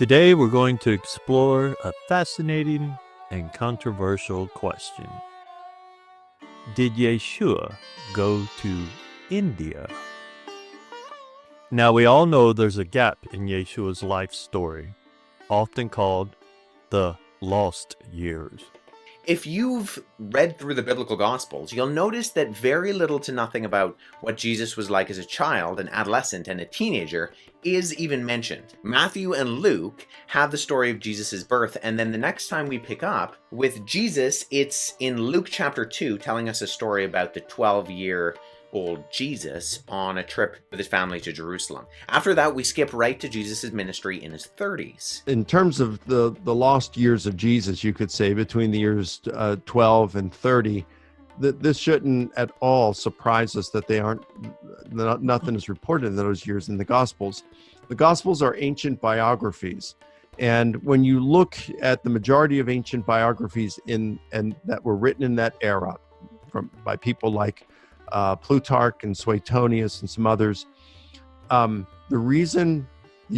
Today we're going to explore a fascinating and controversial question. Did Yeshua go to India? Now we all know there's a gap in Yeshua's life story, often called the lost years. If you've read through the biblical Gospels, you'll notice that very little to nothing about what Jesus was like as a child, an adolescent, and a teenager is even mentioned. Matthew and Luke have the story of Jesus' birth, and then the next time we pick up with Jesus, it's in Luke chapter 2, telling us a story about the 12-year-old Jesus on a trip with his family to Jerusalem. After that, we skip right to Jesus' ministry in his 30s. In terms of the lost years of Jesus, you could say between the years 12 and 30, this shouldn't at all surprise us that nothing is reported in those years in the Gospels. The Gospels are ancient biographies. And when you look at the majority of ancient biographies and that were written in that era by people like Plutarch and Suetonius and some others, the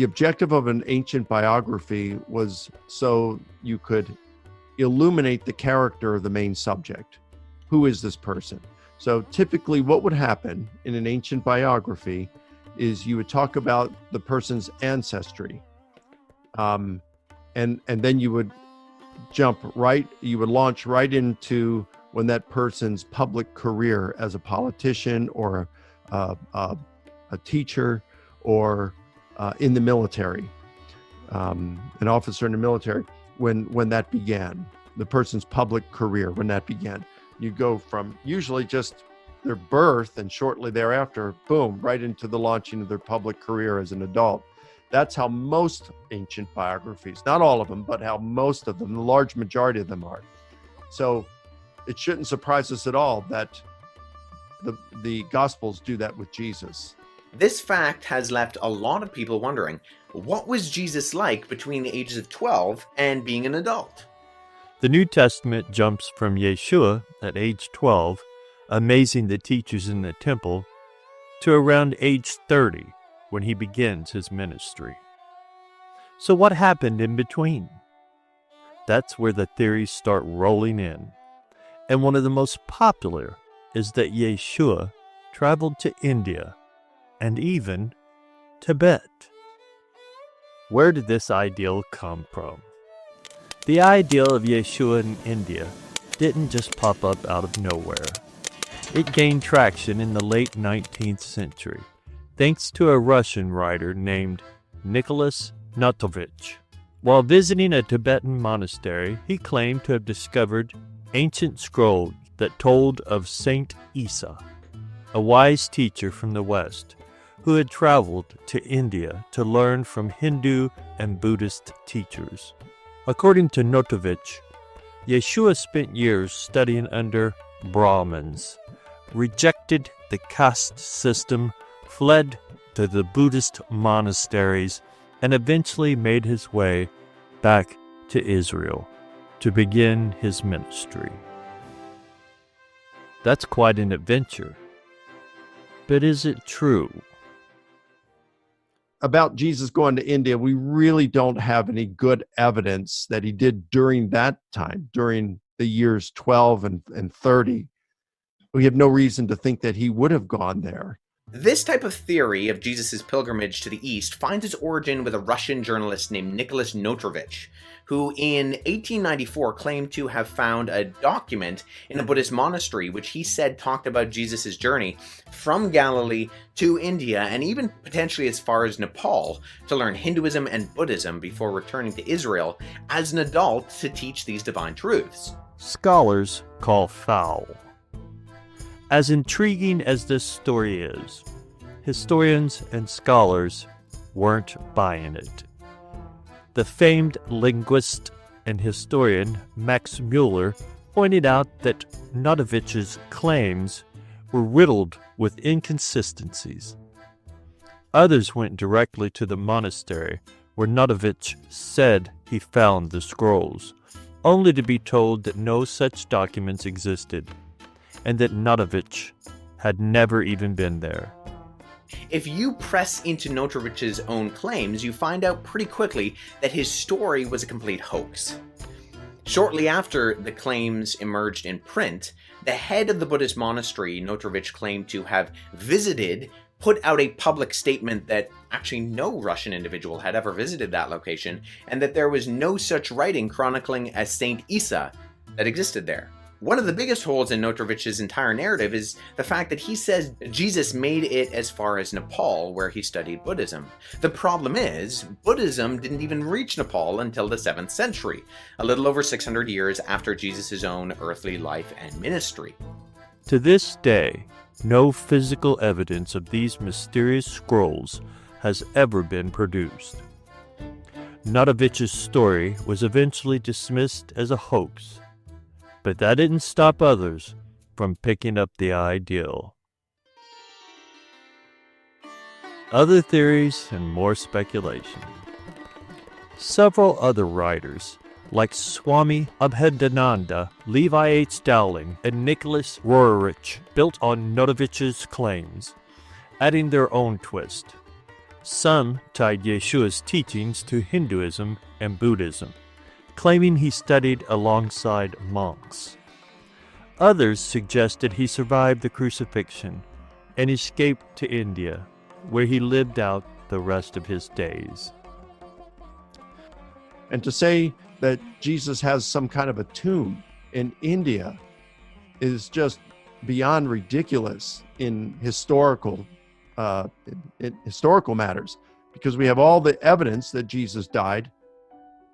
objective of an ancient biography was so you could illuminate the character of the main subject. Who is this person? So typically what would happen in an ancient biography is you would talk about the person's ancestry, and then you would launch right into when that person's public career as a politician or a teacher or in the military, an officer in the military, when that began, the person's public career, when that began. You go from usually just their birth and shortly thereafter, boom, right into the launching of their public career as an adult. That's how most ancient biographies, not all of them, but how most of them, the large majority of them are. So it shouldn't surprise us at all that the Gospels do that with Jesus. This fact has left a lot of people wondering, what was Jesus like between the ages of 12 and being an adult? The New Testament jumps from Yeshua at age 12, amazing the teachers in the temple, to around age 30 when he begins his ministry. So what happened in between? That's where the theories start rolling in. And one of the most popular is that Yeshua traveled to India and even Tibet. Where did this ideal come from? The ideal of Yeshua in India didn't just pop up out of nowhere. It gained traction in the late 19th century, thanks to a Russian writer named Nicolas Notovitch. While visiting a Tibetan monastery, he claimed to have discovered ancient scrolls that told of Saint Issa, a wise teacher from the West who had traveled to India to learn from Hindu and Buddhist teachers. According to Notovitch, Yeshua spent years studying under Brahmins, rejected the caste system, fled to the Buddhist monasteries, and eventually made his way back to Israel to begin his ministry. That's quite an adventure. But is it true? About Jesus going to India, we really don't have any good evidence that he did during that time, during the years 12 and 30. We have no reason to think that he would have gone there. This type of theory of Jesus' pilgrimage to the East finds its origin with a Russian journalist named Nicolas Notovitch, who in 1894 claimed to have found a document in a Buddhist monastery which he said talked about Jesus' journey from Galilee to India and even potentially as far as Nepal to learn Hinduism and Buddhism before returning to Israel as an adult to teach these divine truths. Scholars call foul. As intriguing as this story is, historians and scholars weren't buying it. The famed linguist and historian Max Mueller pointed out that Notovitch's claims were riddled with inconsistencies. Others went directly to the monastery where Notovitch said he found the scrolls, only to be told that no such documents existed and that Notovitch had never even been there. If you press into Notovich's own claims, you find out pretty quickly that his story was a complete hoax. Shortly after the claims emerged in print, the head of the Buddhist monastery Notovitch claimed to have visited put out a public statement that actually no Russian individual had ever visited that location, and that there was no such writing chronicling a Saint Issa that existed there. One of the biggest holes in Notovich's entire narrative is the fact that he says Jesus made it as far as Nepal, where he studied Buddhism. The problem is, Buddhism didn't even reach Nepal until the 7th century, a little over 600 years after Jesus' own earthly life and ministry. To this day, no physical evidence of these mysterious scrolls has ever been produced. Notovitch's story was eventually dismissed as a hoax, but that didn't stop others from picking up the ideal. Other theories and more speculation. Several other writers, like Swami Abhedananda, Levi H. Dowling, and Nicolas Notovitch, built on Notovitch's claims, adding their own twist. Some tied Yeshua's teachings to Hinduism and Buddhism, claiming he studied alongside monks. Others suggested he survived the crucifixion and escaped to India, where he lived out the rest of his days. And to say that Jesus has some kind of a tomb in India is just beyond ridiculous in historical matters, because we have all the evidence that Jesus died,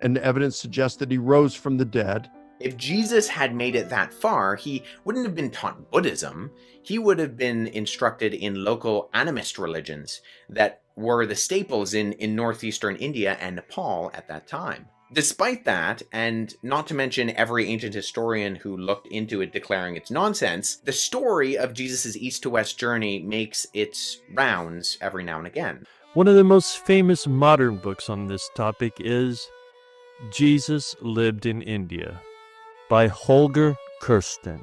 and the evidence suggests that he rose from the dead. If Jesus had made it that far, he wouldn't have been taught Buddhism. He would have been instructed in local animist religions that were the staples in northeastern India and Nepal at that time. Despite that, and not to mention every ancient historian who looked into it declaring it's nonsense, the story of Jesus' east to west journey makes its rounds every now and again. One of the most famous modern books on this topic is Jesus Lived in India by Holger Kirsten.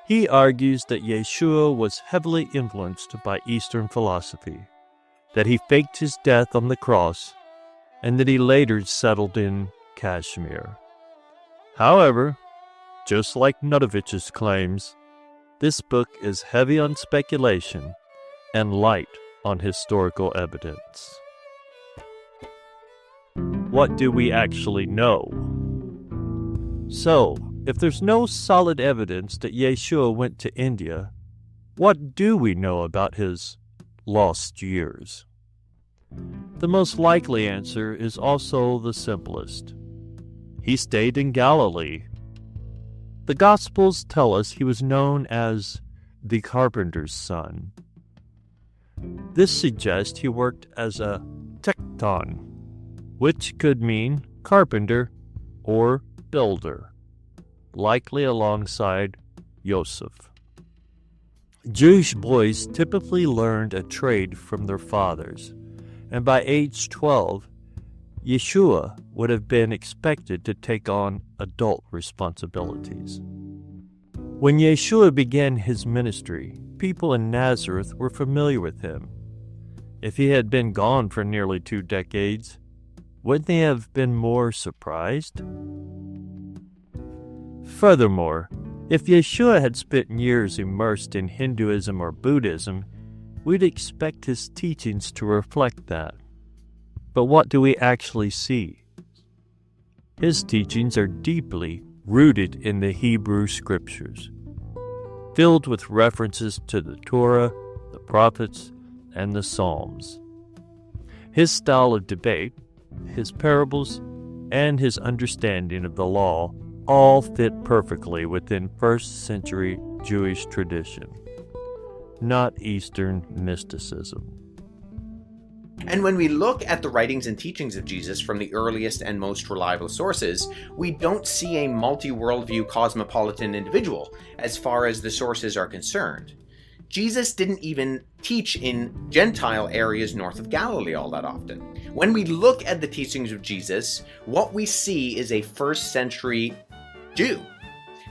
He argues that Yeshua was heavily influenced by Eastern philosophy, that he faked his death on the cross, and that he later settled in Kashmir. However, just like Notovitch's claims, this book is heavy on speculation and light on historical evidence. What do we actually know? So, if there's no solid evidence that Yeshua went to India, what do we know about his lost years? The most likely answer is also the simplest. He stayed in Galilee. The Gospels tell us he was known as the carpenter's son. This suggests he worked as a tekton, which could mean carpenter or builder, likely alongside Joseph. Jewish boys typically learned a trade from their fathers, and by age 12, Yeshua would have been expected to take on adult responsibilities. When Yeshua began his ministry, people in Nazareth were familiar with him. If he had been gone for nearly 2 decades, wouldn't they have been more surprised? Furthermore, if Yeshua had spent years immersed in Hinduism or Buddhism, we'd expect his teachings to reflect that. But what do we actually see? His teachings are deeply rooted in the Hebrew Scriptures, filled with references to the Torah, the prophets, and the Psalms. His style of debate, his parables, and his understanding of the law all fit perfectly within first-century Jewish tradition, not Eastern mysticism. And when we look at the writings and teachings of Jesus from the earliest and most reliable sources, we don't see a multi-worldview cosmopolitan individual as far as the sources are concerned. Jesus didn't even teach in Gentile areas north of Galilee all that often. When we look at the teachings of Jesus, what we see is a first-century Jew.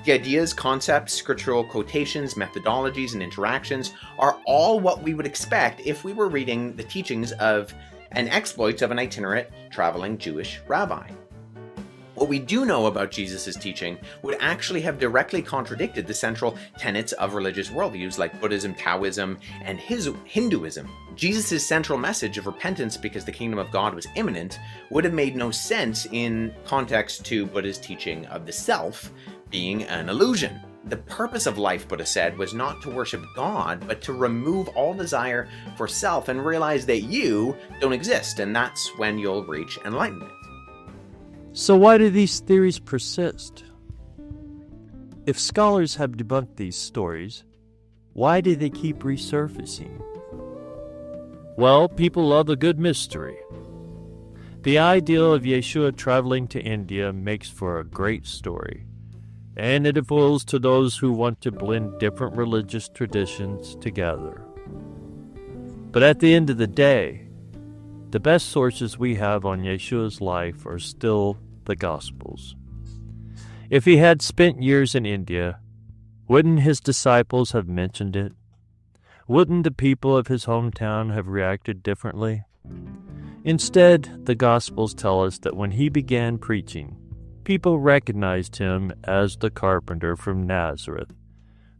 The ideas, concepts, scriptural quotations, methodologies, and interactions are all what we would expect if we were reading the teachings of and exploits of an itinerant traveling Jewish rabbi. What we do know about Jesus' teaching would actually have directly contradicted the central tenets of religious worldviews like Buddhism, Taoism, and Hinduism. Jesus' central message of repentance because the kingdom of God was imminent would have made no sense in context to Buddha's teaching of the self being an illusion. The purpose of life, Buddha said, was not to worship God, but to remove all desire for self and realize that you don't exist, and that's when you'll reach enlightenment. So why do these theories persist? If scholars have debunked these stories, why do they keep resurfacing? Well, people love a good mystery. The ideal of Yeshua traveling to India makes for a great story, and it appeals to those who want to blend different religious traditions together. But at the end of the day, the best sources we have on Yeshua's life are still the Gospels. If he had spent years in India, wouldn't his disciples have mentioned it? Wouldn't the people of his hometown have reacted differently? Instead, the Gospels tell us that when he began preaching, people recognized him as the carpenter from Nazareth,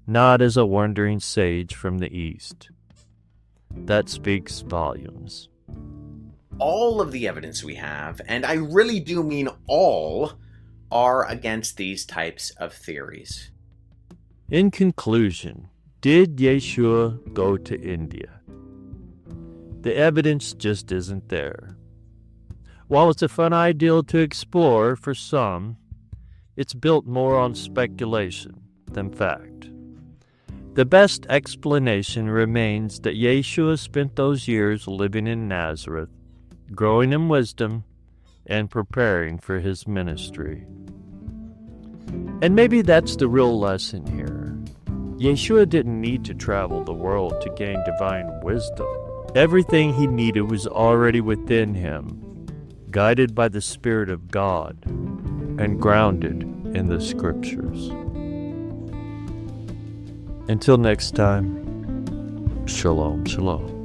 not as a wandering sage from the East. That speaks volumes. All of the evidence we have, and I really do mean all, are against these types of theories. In conclusion, did Yeshua go to India? The evidence just isn't there. While it's a fun ideal to explore for some, it's built more on speculation than fact. The best explanation remains that Yeshua spent those years living in Nazareth, growing in wisdom, and preparing for his ministry. And maybe that's the real lesson here. Yeshua didn't need to travel the world to gain divine wisdom. Everything he needed was already within him, guided by the Spirit of God and grounded in the Scriptures. Until next time, Shalom, Shalom.